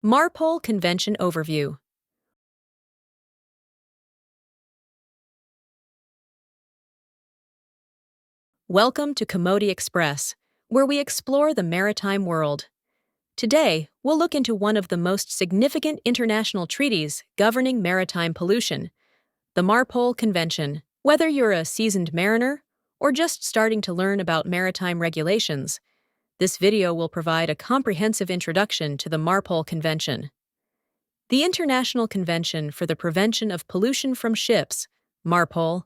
MARPOL Convention Overview. Welcome to Commodity Express, where we explore the maritime world. Today, we'll look into one of the most significant international treaties governing maritime pollution, the MARPOL Convention. Whether you're a seasoned mariner or just starting to learn about maritime regulations, this video will provide a comprehensive introduction to the MARPOL Convention. The International Convention for the Prevention of Pollution from Ships, MARPOL,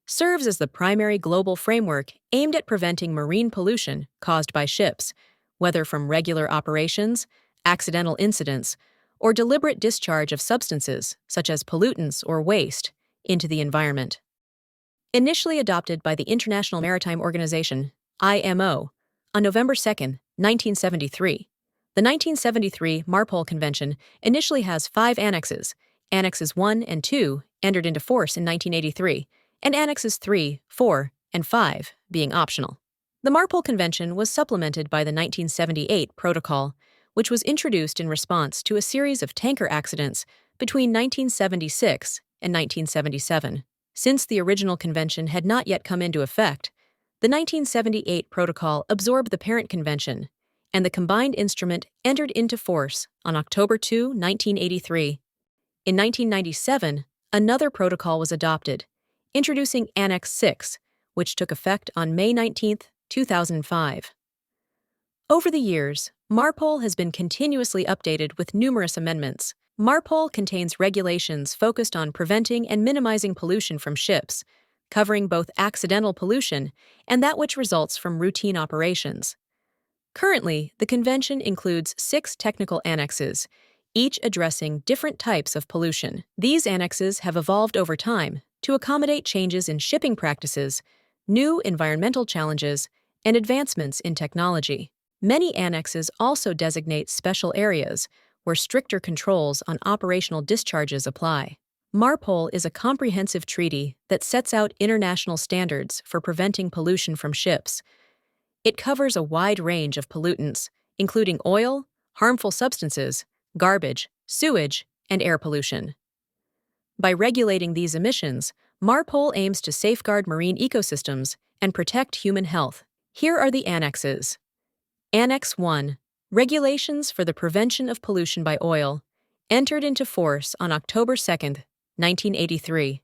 serves as the primary global framework aimed at preventing marine pollution caused by ships, whether from regular operations, accidental incidents, or deliberate discharge of substances, such as pollutants or waste, into the environment. Initially adopted by the International Maritime Organization, IMO, on November 2, 1973, the 1973 MARPOL Convention initially has 5 annexes. Annexes 1 and 2 entered into force in 1983, and Annexes 3, 4, and 5 being optional. The MARPOL Convention was supplemented by the 1978 Protocol, which was introduced in response to a series of tanker accidents between 1976 and 1977. Since the original convention had not yet come into effect, the 1978 Protocol absorbed the parent convention, and the combined instrument entered into force on October 2, 1983. In 1997, another protocol was adopted, introducing Annex 6, which took effect on May 19, 2005. Over the years, MARPOL has been continuously updated with numerous amendments. MARPOL contains regulations focused on preventing and minimizing pollution from ships, covering both accidental pollution and that which results from routine operations. Currently, the convention includes 6 technical annexes, each addressing different types of pollution. These annexes have evolved over time to accommodate changes in shipping practices, new environmental challenges, and advancements in technology. Many annexes also designate special areas where stricter controls on operational discharges apply. MARPOL is a comprehensive treaty that sets out international standards for preventing pollution from ships. It covers a wide range of pollutants, including oil, harmful substances, garbage, sewage, and air pollution. By regulating these emissions, MARPOL aims to safeguard marine ecosystems and protect human health. Here are the annexes. Annex 1, Regulations for the Prevention of Pollution by Oil, entered into force on October 2, 1983.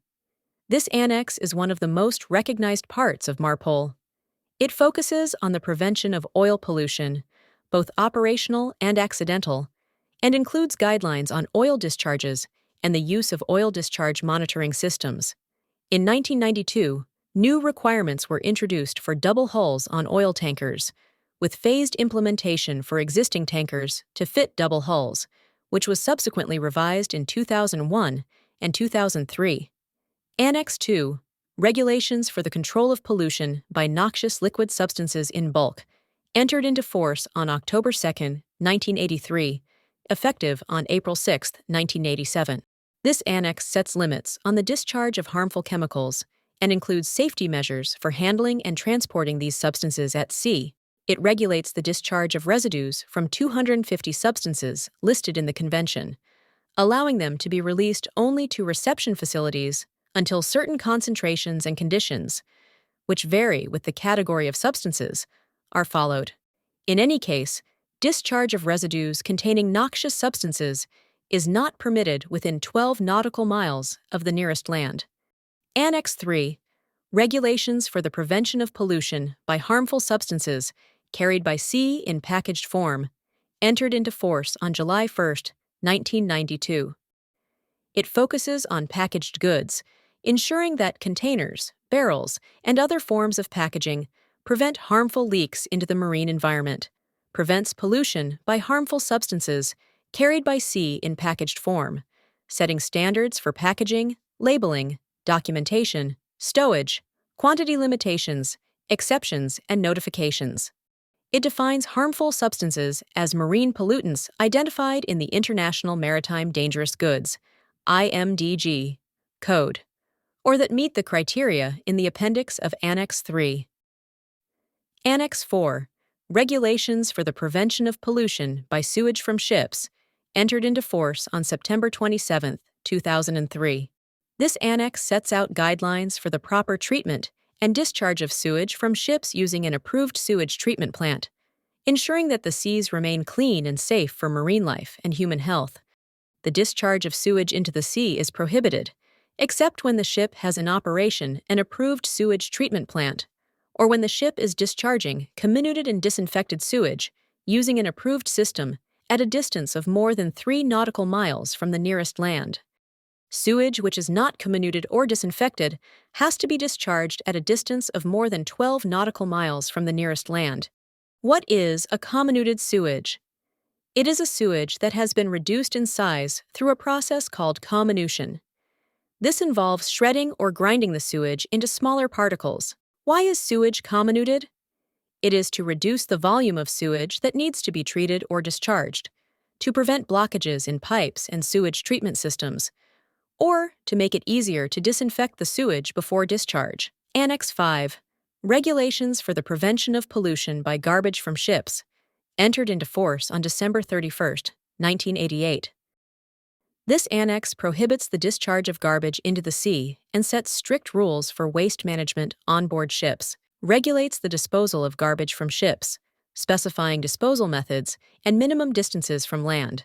This annex is one of the most recognized parts of MARPOL. It focuses on the prevention of oil pollution, both operational and accidental, and includes guidelines on oil discharges and the use of oil discharge monitoring systems. In 1992, new requirements were introduced for double hulls on oil tankers, with phased implementation for existing tankers to fit double hulls, which was subsequently revised in 2001 and 2003. Annex 2, Regulations for the Control of Pollution by Noxious Liquid Substances in Bulk, entered into force on October 2, 1983, effective on April 6, 1987. This annex sets limits on the discharge of harmful chemicals and includes safety measures for handling and transporting these substances at sea. It regulates the discharge of residues from 250 substances listed in the convention, allowing them to be released only to reception facilities until certain concentrations and conditions, which vary with the category of substances, are followed. In any case, discharge of residues containing noxious substances is not permitted within 12 nautical miles of the nearest land. Annex 3, Regulations for the Prevention of Pollution by Harmful Substances Carried by Sea in Packaged Form, entered into force on July 1, 1992. It focuses on packaged goods, ensuring that containers, barrels, and other forms of packaging prevent harmful leaks into the marine environment, prevents pollution by harmful substances carried by sea in packaged form, setting standards for packaging, labeling, documentation, stowage, quantity limitations, exceptions, and notifications. It defines harmful substances as marine pollutants identified in the International Maritime Dangerous Goods (IMDG) Code, or that meet the criteria in the appendix of Annex 3. Annex 4, Regulations for the Prevention of Pollution by Sewage from Ships, entered into force on September 27, 2003. This annex sets out guidelines for the proper treatment and discharge of sewage from ships using an approved sewage treatment plant, ensuring that the seas remain clean and safe for marine life and human health. The discharge of sewage into the sea is prohibited, except when the ship has in operation an approved sewage treatment plant, or when the ship is discharging comminuted and disinfected sewage using an approved system at a distance of more than 3 nautical miles from the nearest land. Sewage which is not comminuted or disinfected has to be discharged at a distance of more than 12 nautical miles from the nearest land. What is a comminuted sewage? It is a sewage that has been reduced in size through a process called comminution. This involves shredding or grinding the sewage into smaller particles. Why is sewage comminuted? It is to reduce the volume of sewage that needs to be treated or discharged, to prevent blockages in pipes and sewage treatment systems, or to make it easier to disinfect the sewage before discharge. Annex 5. Regulations for the Prevention of Pollution by Garbage from Ships, entered into force on December 31, 1988. This annex prohibits the discharge of garbage into the sea and sets strict rules for waste management on board ships, regulates the disposal of garbage from ships, specifying disposal methods and minimum distances from land.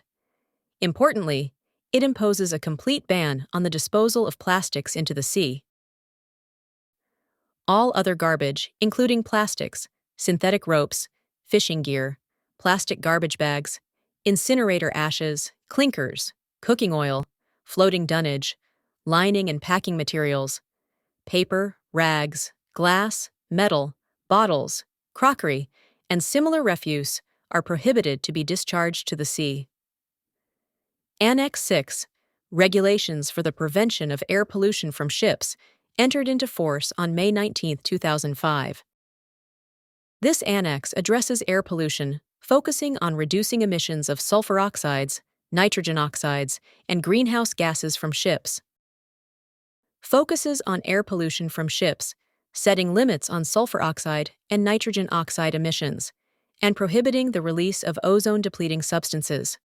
Importantly, it imposes a complete ban on the disposal of plastics into the sea. All other garbage, including plastics, synthetic ropes, fishing gear, plastic garbage bags, incinerator ashes, clinkers, cooking oil, floating dunnage, lining and packing materials, paper, rags, glass, metal, bottles, crockery, and similar refuse are prohibited to be discharged to the sea. Annex 6. Regulations for the Prevention of Air Pollution from Ships, entered into force on May 19, 2005. This annex addresses air pollution, focusing on reducing emissions of sulfur oxides, nitrogen oxides, and greenhouse gases from ships. Focuses on air pollution from ships, setting limits on sulfur oxide and nitrogen oxide emissions, and prohibiting the release of ozone-depleting substances.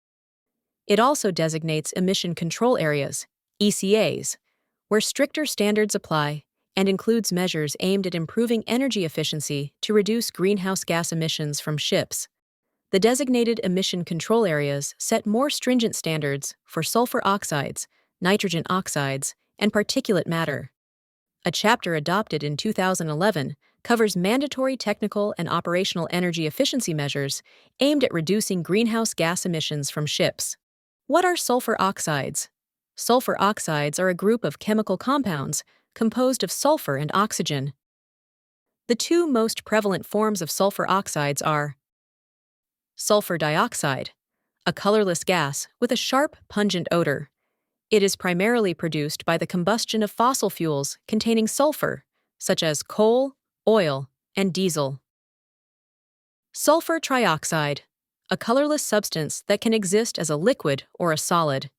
It also designates emission control areas, ECAs, where stricter standards apply, and includes measures aimed at improving energy efficiency to reduce greenhouse gas emissions from ships. The designated emission control areas set more stringent standards for sulfur oxides, nitrogen oxides, and particulate matter. A chapter adopted in 2011 covers mandatory technical and operational energy efficiency measures aimed at reducing greenhouse gas emissions from ships. What are sulfur oxides? Sulfur oxides are a group of chemical compounds composed of sulfur and oxygen. The two most prevalent forms of sulfur oxides are sulfur dioxide, a colorless gas with a sharp, pungent odor. It is primarily produced by the combustion of fossil fuels containing sulfur, such as coal, oil, and diesel. Sulfur trioxide, a colorless substance that can exist as a liquid or a solid.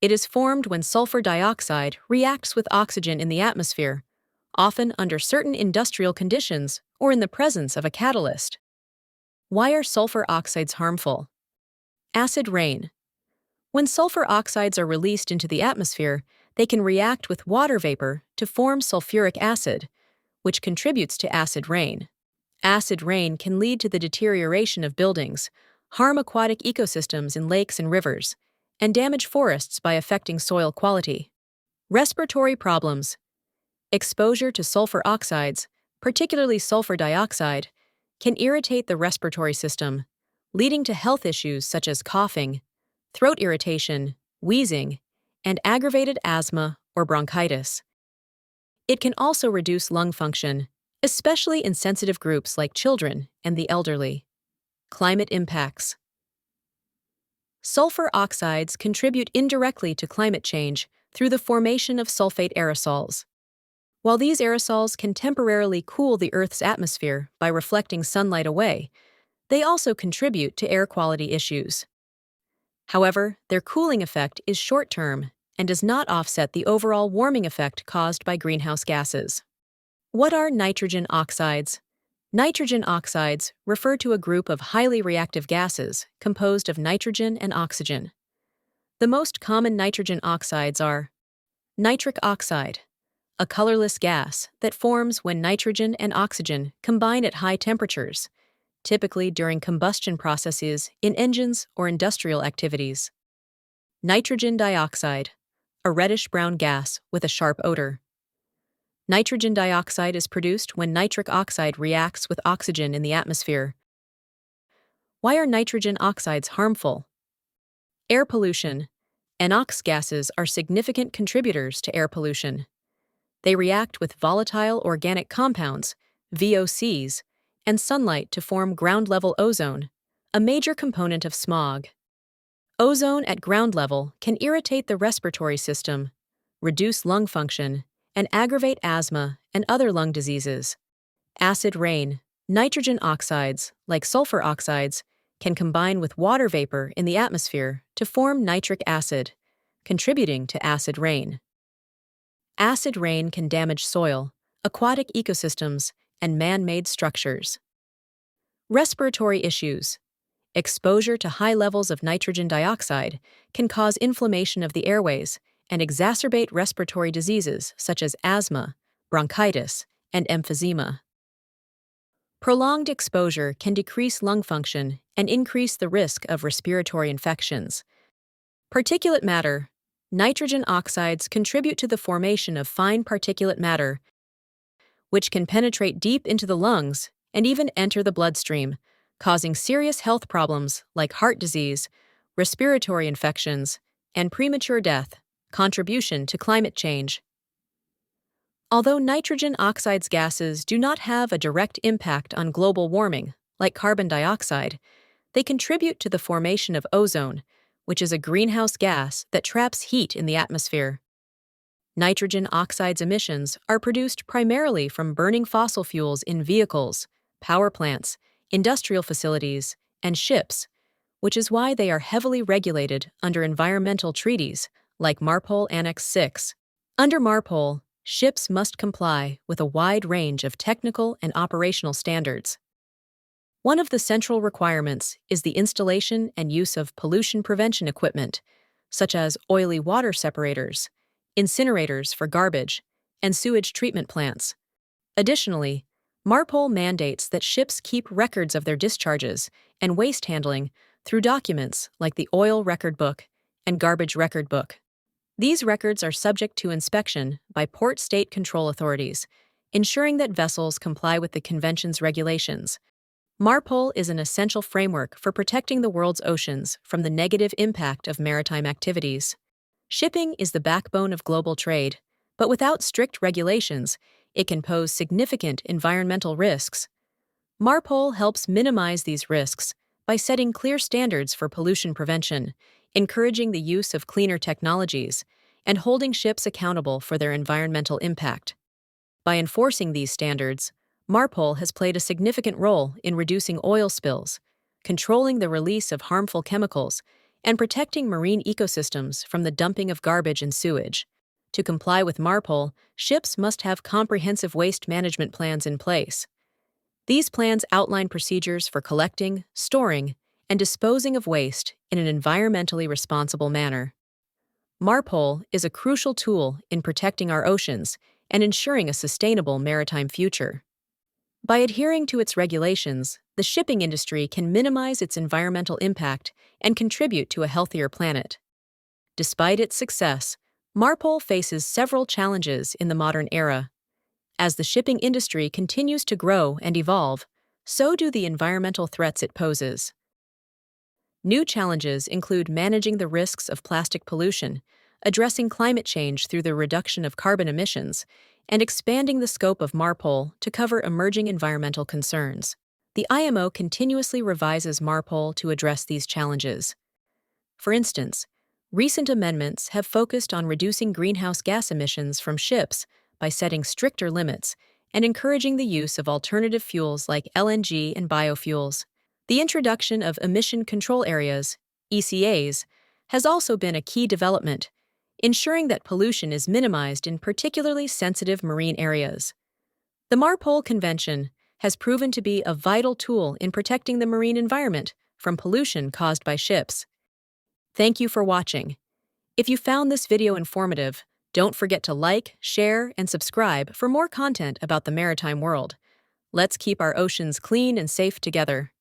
It is formed when sulfur dioxide reacts with oxygen in the atmosphere, often under certain industrial conditions or in the presence of a catalyst. Why are sulfur oxides harmful? Acid rain. When sulfur oxides are released into the atmosphere, they can react with water vapor to form sulfuric acid, which contributes to acid rain. Acid rain can lead to the deterioration of buildings, harm aquatic ecosystems in lakes and rivers, and damage forests by affecting soil quality. Respiratory problems. Exposure to sulfur oxides, particularly sulfur dioxide, can irritate the respiratory system, leading to health issues such as coughing, throat irritation, wheezing, and aggravated asthma or bronchitis. It can also reduce lung function, especially in sensitive groups like children and the elderly. Climate impacts. Sulfur oxides contribute indirectly to climate change through the formation of sulfate aerosols. While these aerosols can temporarily cool the Earth's atmosphere by reflecting sunlight away, they also contribute to air quality issues. However, their cooling effect is short-term and does not offset the overall warming effect caused by greenhouse gases. What are nitrogen oxides? Nitrogen oxides refer to a group of highly reactive gases composed of nitrogen and oxygen. The most common nitrogen oxides are nitric oxide, a colorless gas that forms when nitrogen and oxygen combine at high temperatures, typically during combustion processes in engines or industrial activities. Nitrogen dioxide, a reddish-brown gas with a sharp odor. Nitrogen dioxide is produced when nitric oxide reacts with oxygen in the atmosphere. Why are nitrogen oxides harmful? Air pollution. NOx gases are significant contributors to air pollution. They react with volatile organic compounds, VOCs, and sunlight to form ground-level ozone, a major component of smog. Ozone at ground level can irritate the respiratory system, reduce lung function, and aggravate asthma and other lung diseases. Acid rain. Nitrogen oxides, like sulfur oxides, can combine with water vapor in the atmosphere to form nitric acid, contributing to acid rain. Acid rain can damage soil, aquatic ecosystems, and man-made structures. Respiratory issues. Exposure to high levels of nitrogen dioxide can cause inflammation of the airways and exacerbate respiratory diseases such as asthma, bronchitis, and emphysema. Prolonged exposure can decrease lung function and increase the risk of respiratory infections. Particulate matter. Nitrogen oxides contribute to the formation of fine particulate matter, which can penetrate deep into the lungs and even enter the bloodstream, causing serious health problems like heart disease, respiratory infections, and premature death. Contribution to climate change. Although nitrogen oxides gases do not have a direct impact on global warming, like carbon dioxide, they contribute to the formation of ozone, which is a greenhouse gas that traps heat in the atmosphere. Nitrogen oxides emissions are produced primarily from burning fossil fuels in vehicles, power plants, industrial facilities, and ships, which is why they are heavily regulated under environmental treaties like MARPOL Annex 6. Under MARPOL, ships must comply with a wide range of technical and operational standards. One of the central requirements is the installation and use of pollution prevention equipment, such as oily water separators, incinerators for garbage, and sewage treatment plants. Additionally, MARPOL mandates that ships keep records of their discharges and waste handling through documents like the Oil Record Book and Garbage Record Book. These records are subject to inspection by port state control authorities, ensuring that vessels comply with the Convention's regulations. MARPOL is an essential framework for protecting the world's oceans from the negative impact of maritime activities. Shipping is the backbone of global trade, but without strict regulations, it can pose significant environmental risks. MARPOL helps minimize these risks by setting clear standards for pollution prevention, encouraging the use of cleaner technologies, and holding ships accountable for their environmental impact. By enforcing these standards, MARPOL has played a significant role in reducing oil spills, controlling the release of harmful chemicals, and protecting marine ecosystems from the dumping of garbage and sewage. To comply with MARPOL, ships must have comprehensive waste management plans in place. These plans outline procedures for collecting, storing, and disposing of waste in an environmentally responsible manner. MARPOL is a crucial tool in protecting our oceans and ensuring a sustainable maritime future. By adhering to its regulations, the shipping industry can minimize its environmental impact and contribute to a healthier planet. Despite its success, MARPOL faces several challenges in the modern era. As the shipping industry continues to grow and evolve, so do the environmental threats it poses. New challenges include managing the risks of plastic pollution, addressing climate change through the reduction of carbon emissions, and expanding the scope of MARPOL to cover emerging environmental concerns. The IMO continuously revises MARPOL to address these challenges. For instance, recent amendments have focused on reducing greenhouse gas emissions from ships by setting stricter limits and encouraging the use of alternative fuels like LNG and biofuels. The introduction of emission control areas, ECAs, has also been a key development, ensuring that pollution is minimized in particularly sensitive marine areas. The MARPOL Convention has proven to be a vital tool in protecting the marine environment from pollution caused by ships. Thank you for watching. If you found this video informative, don't forget to like, share, and subscribe for more content about the maritime world. Let's keep our oceans clean and safe together.